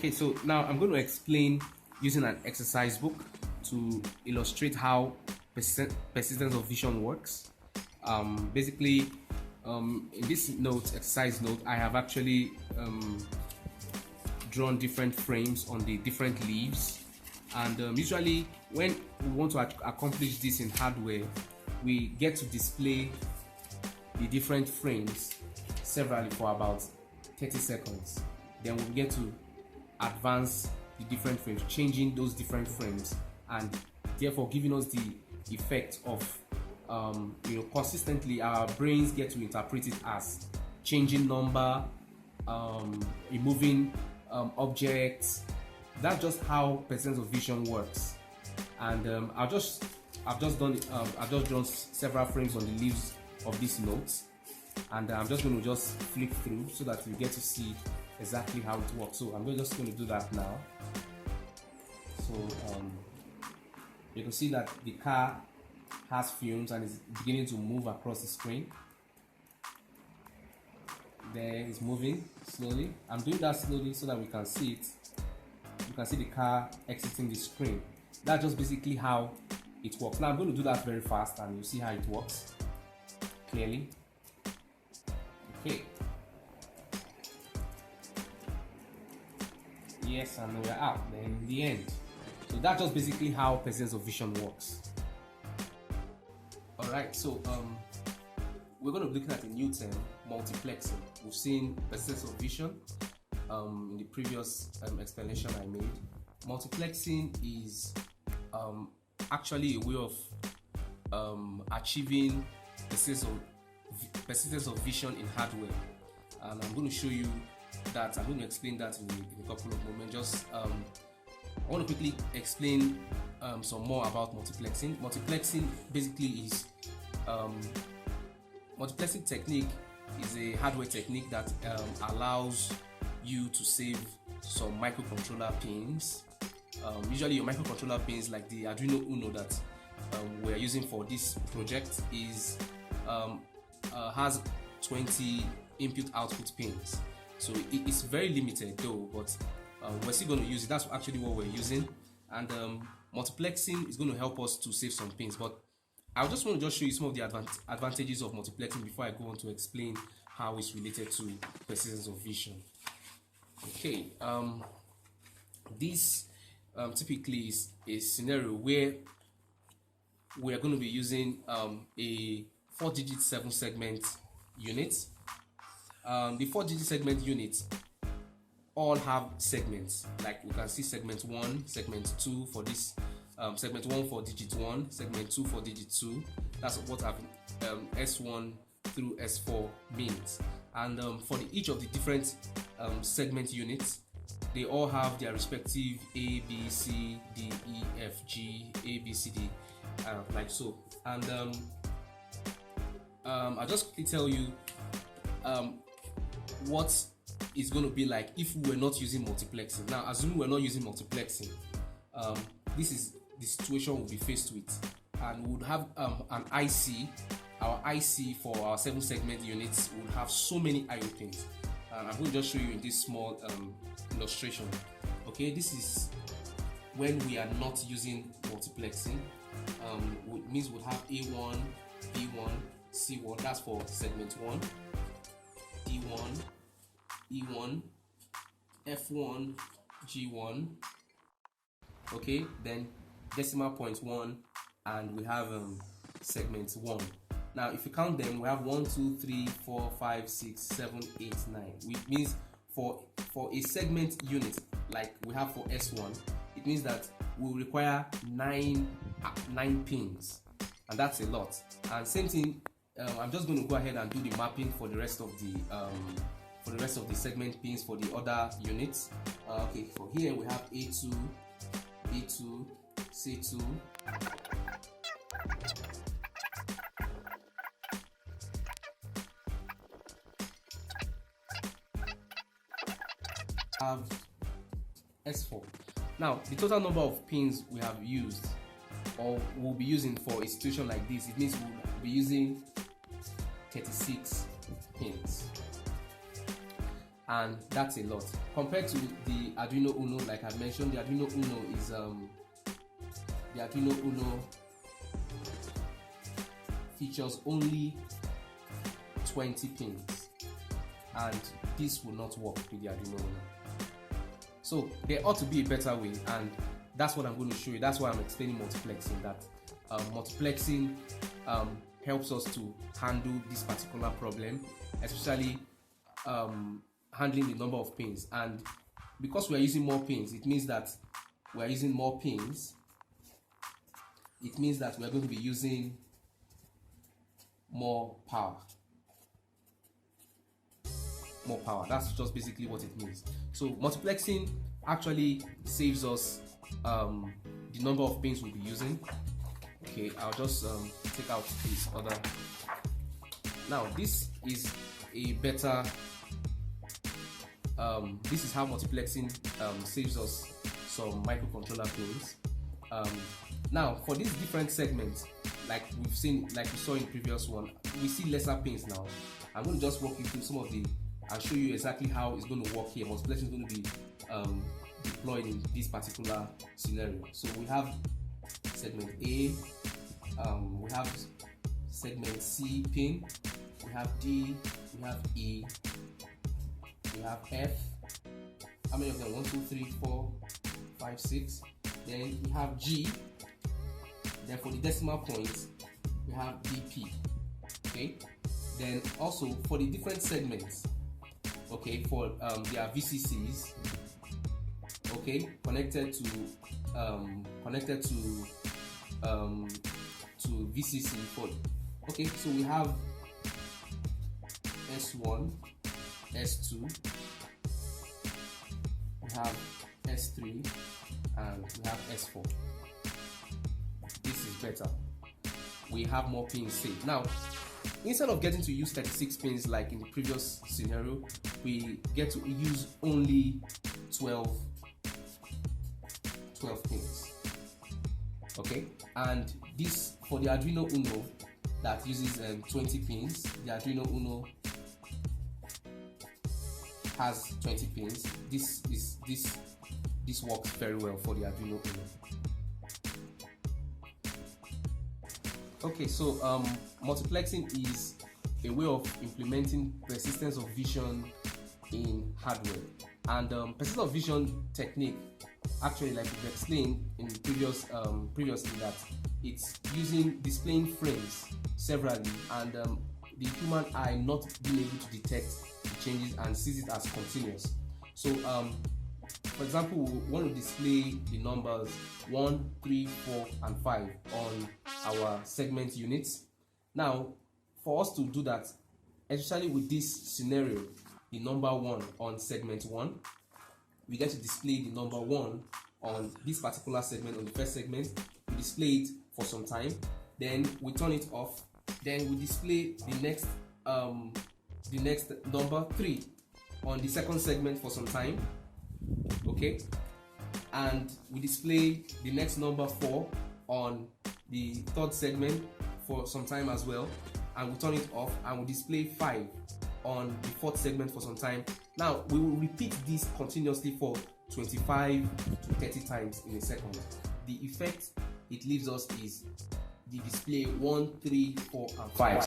Okay, so now I'm going to explain using an exercise book to illustrate how persistence of vision works. Basically, in this exercise note, I have actually drawn different frames on the different leaves, and usually when we want to accomplish this in hardware, we get to display the different frames severally for about 30 seconds. Then we get to advance the different frames, changing those different frames, and therefore giving us the effect of consistently our brains get to interpret it as changing number, removing objects. That's just how persistence of vision works. And I've just drawn several frames on the leaves of these notes, and I'm just going to flip through so that you get to see exactly how it works. So I'm just going to do that now. So you can see that the car has fumes and is beginning to move across the screen. There, it's moving slowly. I'm doing that slowly so that we can see it. You can see the car exiting the screen. That's just basically how it works. Now I'm going to do that very fast and you'll see how it works clearly. Okay. Yes, and we're out. Then in the end. So that's just basically how persistence of vision works. Alright, so we're going to be looking at a new term, multiplexing. We've seen persistence of vision in the previous explanation I made. Multiplexing is actually a way of achieving persistence of vision in hardware, and I'm going to show you that. I'm going to explain that in a couple of moments. I want to quickly explain some more about multiplexing. Multiplexing basically is multiplexing technique is a hardware technique that allows you to save some microcontroller pins. Usually your microcontroller pins, like the Arduino Uno that we're using for this project, has 20 input-output pins. So it's very limited though, but we're still going to use it. That's actually what we're using, and multiplexing is going to help us to save some pins. But I just want to show you some of the advantages of multiplexing before I go on to explain how it's related to persistence of vision. Okay, this typically is a scenario where we are going to be using a 4-digit 7-segment unit. The 4-digit segment units all have segments. Like we can see segment 1, segment 2 for this, segment 1 for digit 1, segment 2 for digit 2. That's what S1 through S4 means. And for each of the different segment units, they all have their respective A, B, C, D, E, F, G, A, B, C, D, like so. And I'll just quickly tell you what it's going to be like if we were not using multiplexing. Now, assuming we're not using multiplexing, this is the situation we'll be faced with, and we would have an IC. Our IC for our 7-segment units would have so many IO pins. I'm going to just show you in this small illustration. Okay, this is when we are not using multiplexing. It means we'll have A1, B1, C1. That's for segment 1. D1, E1, F1, G1. Okay, then decimal point 1, and we have segment 1. Now, if you count them, we have 1, 2, 3, 4, 5, 6, 7, 8, 9. Which means for a segment unit like we have for S1, it means that we'll require 9 pins, and that's a lot. And same thing, I'm just going to go ahead and do the mapping for the rest of the segment pins for the other units. Okay, for here we have A2, B2, C2. Have S4. Now, the total number of pins we have used or will be using for a situation like this, it means we'll be using 36 pins. and that's a lot compared to the Arduino Uno. Like I mentioned, the Arduino Uno is the Arduino Uno features only 20 pins, and this will not work with the Arduino Uno. So there ought to be a better way, and that's what I'm going to show you. That's why I'm explaining multiplexing. That multiplexing helps us to handle this particular problem, especially handling the number of pins. And because we are using more pins, it means that we are using more pins. It means that we are going to be using more power. More power. That's just basically what it means. So multiplexing actually saves us the number of pins we'll be using. Okay, I'll just take out this other. Now this is a better. This is how multiplexing saves us some microcontroller pins. Now for these different segments, like we saw in the previous one, we see lesser pins now. I'm going to just walk you through some of the. I'll show you exactly how it's going to work here. Multiplexing is going to be deployed in this particular scenario. So we have segment A, we have segment C pin, we have D, we have E, we have F. How many of them? 1, 2, 3, 4, 5, 6. Then we have G. Then for the decimal points, we have DP. Okay. Then also for the different segments, okay, for their VCCs, okay, connected to VCC for, okay, so we have S1, S2, we have S3, and we have S4. This is better. We have more pins saved. Now, instead of getting to use 36 pins like in the previous scenario, we get to use only 12 pins. Okay, and this for the Arduino Uno that uses 20 pins. The Arduino Uno has 20 pins. This works very well for the Arduino Uno. Okay, so multiplexing is a way of implementing persistence of vision in hardware, and persistence of vision technique, actually, like we've explained in previously, that it's displaying frames severally, and the human eye not being able to detect the changes and sees it as continuous. So for example, we want to display the numbers 1, 3, 4, and 5 on our segment units. Now, for us to do that, especially with this scenario, the number 1 on segment 1, we get to display the number 1 on this particular segment, on the first segment. We display it for some time, then we turn it off, then we display the next number 3 on the second segment for some time. Okay, and we display the next number 4 on the third segment for some time as well, and we turn it off, and we display 5 on the fourth segment for some time. Now we will repeat this continuously for 25 to 30 times in a second. The effect it leaves us is the display 1, 3, 4, and 5.